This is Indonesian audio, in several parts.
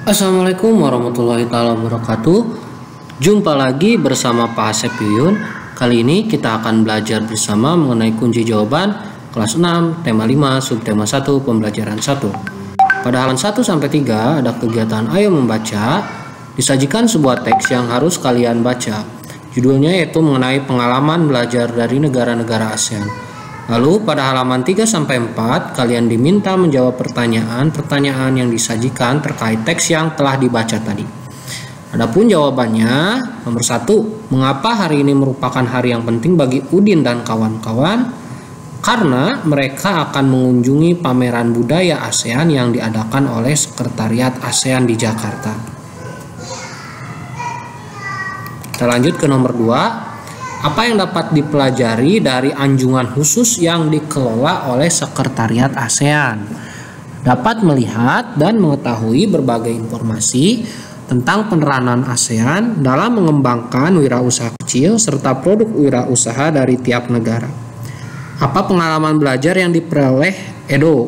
Assalamualaikum warahmatullahi wabarakatuh. Jumpa lagi bersama Pak Asep Yuyun. Kali ini kita akan belajar bersama mengenai kunci jawaban kelas 6, tema 5, subtema 1, pembelajaran 1. Pada halaman 1-3 ada kegiatan Ayo Membaca. Disajikan sebuah teks yang harus kalian baca. Judulnya yaitu mengenai pengalaman belajar dari negara-negara ASEAN. Lalu pada halaman 3-4 kalian diminta menjawab pertanyaan-pertanyaan yang disajikan terkait teks yang telah dibaca tadi. Adapun jawabannya, nomor 1, mengapa hari ini merupakan hari yang penting bagi Udin dan kawan-kawan? Karena mereka akan mengunjungi pameran budaya ASEAN yang diadakan oleh Sekretariat ASEAN di Jakarta. Kita lanjut ke nomor 2. Apa yang dapat dipelajari dari anjungan khusus yang dikelola oleh Sekretariat ASEAN? Dapat melihat dan mengetahui berbagai informasi tentang peranan ASEAN dalam mengembangkan wirausaha kecil serta produk wirausaha dari tiap negara. Apa pengalaman belajar yang diperoleh Edo?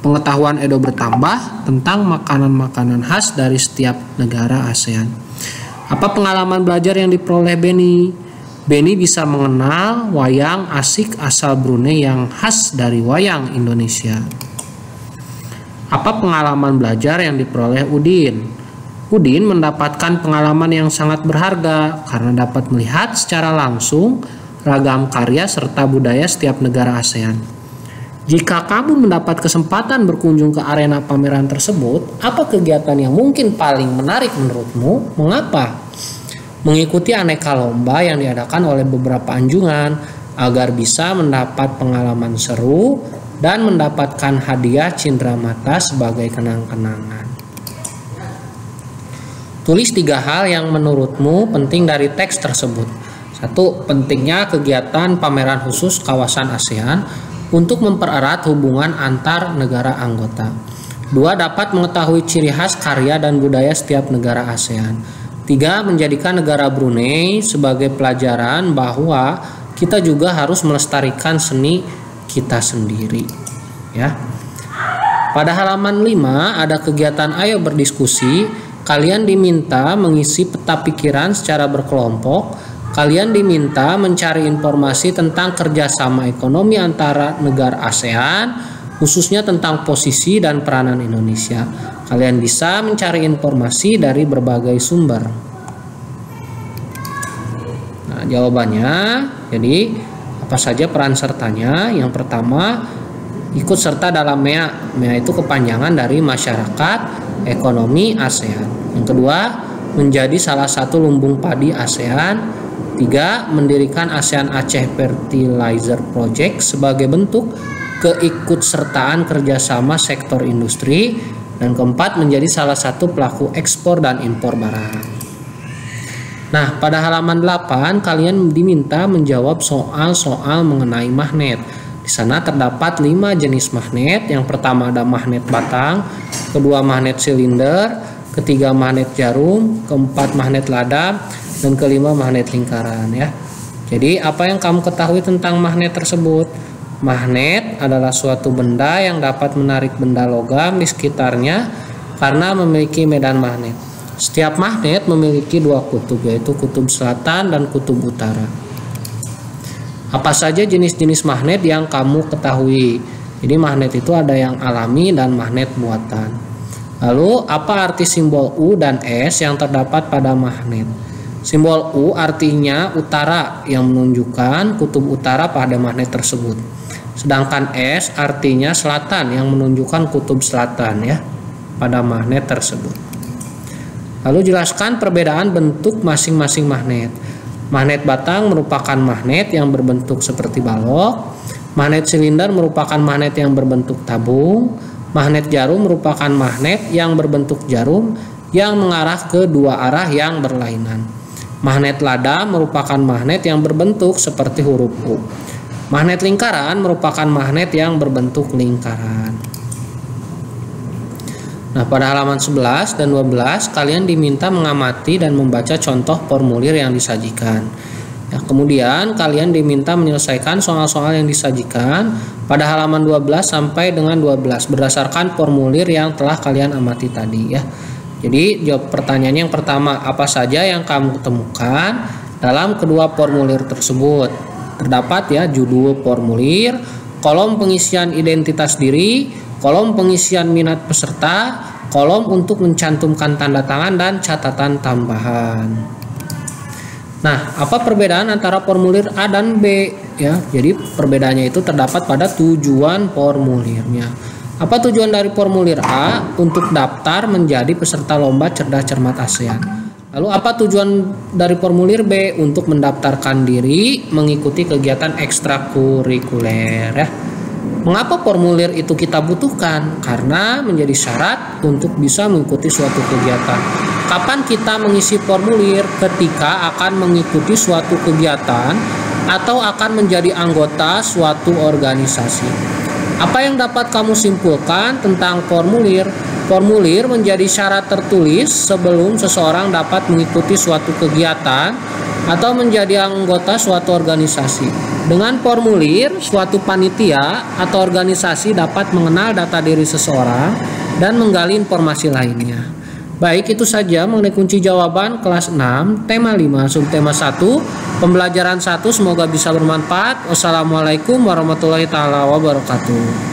Pengetahuan Edo bertambah tentang makanan-makanan khas dari setiap negara ASEAN. Apa pengalaman belajar yang diperoleh Beni? Beni bisa mengenal wayang asik asal Brunei yang khas dari wayang Indonesia. Apa pengalaman belajar yang diperoleh Udin? Udin mendapatkan pengalaman yang sangat berharga karena dapat melihat secara langsung ragam karya serta budaya setiap negara ASEAN. Jika kamu mendapat kesempatan berkunjung ke arena pameran tersebut, apa kegiatan yang mungkin paling menarik menurutmu? Mengapa? Mengikuti aneka lomba yang diadakan oleh beberapa anjungan agar bisa mendapat pengalaman seru dan mendapatkan hadiah cindramata sebagai kenang-kenangan. Tulis 3 hal yang menurutmu penting dari teks tersebut. 1. Pentingnya kegiatan pameran khusus kawasan ASEAN untuk mempererat hubungan antar negara anggota. 2. Dapat mengetahui ciri khas karya dan budaya setiap negara ASEAN. 3. Menjadikan negara Brunei sebagai pelajaran bahwa kita juga harus melestarikan seni kita sendiri. Ya. Pada halaman 5 ada kegiatan Ayo Berdiskusi. Kalian diminta mengisi peta pikiran secara berkelompok. Kalian diminta mencari informasi tentang kerjasama ekonomi antara negara ASEAN, khususnya tentang posisi dan peranan Indonesia. Kalian bisa mencari informasi dari berbagai sumber. Nah, jawabannya, jadi apa saja peran sertanya? Yang pertama, ikut serta dalam MEA. MEA itu kepanjangan dari Masyarakat Ekonomi ASEAN. Yang kedua, menjadi salah satu lumbung padi ASEAN. 3. Mendirikan ASEAN Aceh Fertilizer Project sebagai bentuk keikutsertaan kerjasama sektor industri. Dan keempat, menjadi salah satu pelaku ekspor dan impor barang. Nah, pada halaman 8 kalian diminta menjawab soal-soal mengenai magnet. Di sana terdapat 5 jenis magnet. Yang pertama ada magnet batang, kedua magnet silinder, ketiga magnet jarum, keempat magnet lada, dan kelima magnet lingkaran ya. Jadi apa yang kamu ketahui tentang magnet tersebut? Magnet adalah suatu benda yang dapat menarik benda logam di sekitarnya karena memiliki medan magnet. Setiap magnet memiliki 2 kutub, yaitu kutub selatan dan kutub utara. Apa saja jenis-jenis magnet yang kamu ketahui? Jadi magnet itu ada yang alami dan magnet buatan. Lalu apa arti simbol U dan S yang terdapat pada magnet? Simbol U artinya utara yang menunjukkan kutub utara pada magnet tersebut. Sedangkan S artinya selatan yang menunjukkan kutub selatan ya pada magnet tersebut. Lalu jelaskan perbedaan bentuk masing-masing magnet. Magnet batang merupakan magnet yang berbentuk seperti balok. Magnet silinder merupakan magnet yang berbentuk tabung. Magnet jarum merupakan magnet yang berbentuk jarum yang mengarah ke 2 arah yang berlainan. Magnet lada merupakan magnet yang berbentuk seperti huruf U. Magnet lingkaran merupakan magnet yang berbentuk lingkaran. Nah, pada halaman 11 dan 12 kalian diminta mengamati dan membaca contoh formulir yang disajikan. Ya, kemudian kalian diminta menyelesaikan soal-soal yang disajikan pada halaman 12 sampai dengan 12 berdasarkan formulir yang telah kalian amati tadi ya. Jadi jawab pertanyaannya yang pertama, apa saja yang kamu temukan dalam kedua formulir tersebut? Terdapat ya judul formulir, kolom pengisian identitas diri, kolom pengisian minat peserta, kolom untuk mencantumkan tanda tangan dan catatan tambahan. Nah, apa perbedaan antara formulir A dan B ya? Jadi perbedaannya itu terdapat pada tujuan formulirnya. Apa tujuan dari formulir A? Untuk daftar menjadi peserta lomba cerdas cermat ASEAN. Lalu apa tujuan dari formulir B? Untuk mendaftarkan diri mengikuti kegiatan ekstrakurikuler ya. Mengapa formulir itu kita butuhkan? Karena menjadi syarat untuk bisa mengikuti suatu kegiatan. Kapan kita mengisi formulir? Ketika akan mengikuti suatu kegiatan atau akan menjadi anggota suatu organisasi. Apa yang dapat kamu simpulkan tentang formulir? Formulir menjadi syarat tertulis sebelum seseorang dapat mengikuti suatu kegiatan atau menjadi anggota suatu organisasi. Dengan formulir, suatu panitia atau organisasi dapat mengenal data diri seseorang dan menggali informasi lainnya. Baik, itu saja mengenai kunci jawaban kelas 6, tema 5, subtema 1, pembelajaran 1. Semoga bisa bermanfaat. Wassalamualaikum warahmatullahi wabarakatuh.